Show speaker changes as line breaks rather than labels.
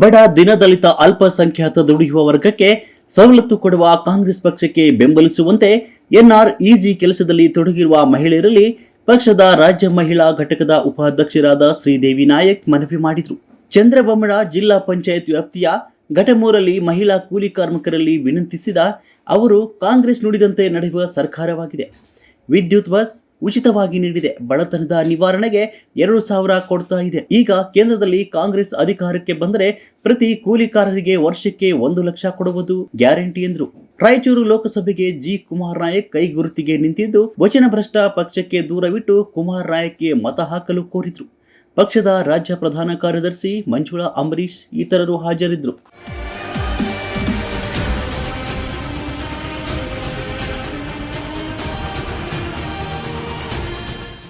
ಬಡ ದಿನದಲಿತ ಅಲ್ಪಸಂಖ್ಯಾತ ದುಡಿಯುವ ವರ್ಗಕ್ಕೆ ಸವಲತ್ತು ಕೊಡುವ ಕಾಂಗ್ರೆಸ್ ಪಕ್ಷಕ್ಕೆ ಬೆಂಬಲಿಸುವಂತೆ ಎನ್ಆರ್ಇಜಿ ಕೆಲಸದಲ್ಲಿ ತೊಡಗಿರುವ ಮಹಿಳೆಯರಲ್ಲಿ ಪಕ್ಷದ ರಾಜ್ಯ ಮಹಿಳಾ ಘಟಕದ ಉಪಾಧ್ಯಕ್ಷರಾದ ಶ್ರೀದೇವಿ ನಾಯಕ್ ಮನವಿ ಮಾಡಿದರು. ಚಂದ್ರಬೊಮ್ಮಡ ಜಿಲ್ಲಾ ಪಂಚಾಯತ್ ವ್ಯಾಪ್ತಿಯ ಘಟಮೂರಲ್ಲಿ ಮಹಿಳಾ ಕೂಲಿ ಕಾರ್ಮಿಕರಲ್ಲಿ ವಿನಂತಿಸಿದ ಅವರು, ಕಾಂಗ್ರೆಸ್ ನುಡಿದಂತೆ ನಡೆಯುವ ಸರ್ಕಾರವಾಗಿದೆ. ವಿದ್ಯುತ್ ಬಸ್ ಉಚಿತವಾಗಿ ನೀಡಿದೆ. ಬಡತನದ ನಿವಾರಣೆಗೆ 2,000 ಕೊಡ್ತಾ ಇದೆ. ಈಗ ಕೇಂದ್ರದಲ್ಲಿ ಕಾಂಗ್ರೆಸ್ ಅಧಿಕಾರಕ್ಕೆ ಬಂದರೆ ಪ್ರತಿ ಕೂಲಿಕಾರರಿಗೆ ವರ್ಷಕ್ಕೆ 1 ಲಕ್ಷ ಕೊಡುವುದು ಗ್ಯಾರಂಟಿ ಎಂದರು. ರಾಯಚೂರು ಲೋಕಸಭೆಗೆ ಜಿ. ಕುಮಾರ್ ನಾಯಕ್ ಕೈ ಗುರುತಿಗೆ ನಿಂತಿದ್ದು, ವಚನಭ್ರಷ್ಟ ಪಕ್ಷಕ್ಕೆ ದೂರವಿಟ್ಟು ಕುಮಾರ್ ನಾಯಕ್ಗೆ ಮತ ಹಾಕಲು ಕೋರಿದ್ರು. ಪಕ್ಷದ ರಾಜ್ಯ ಪ್ರಧಾನ ಕಾರ್ಯದರ್ಶಿ ಮಂಜುಳಾ ಅಂಬರೀಶ್ ಇತರರು ಹಾಜರಿದ್ದರು.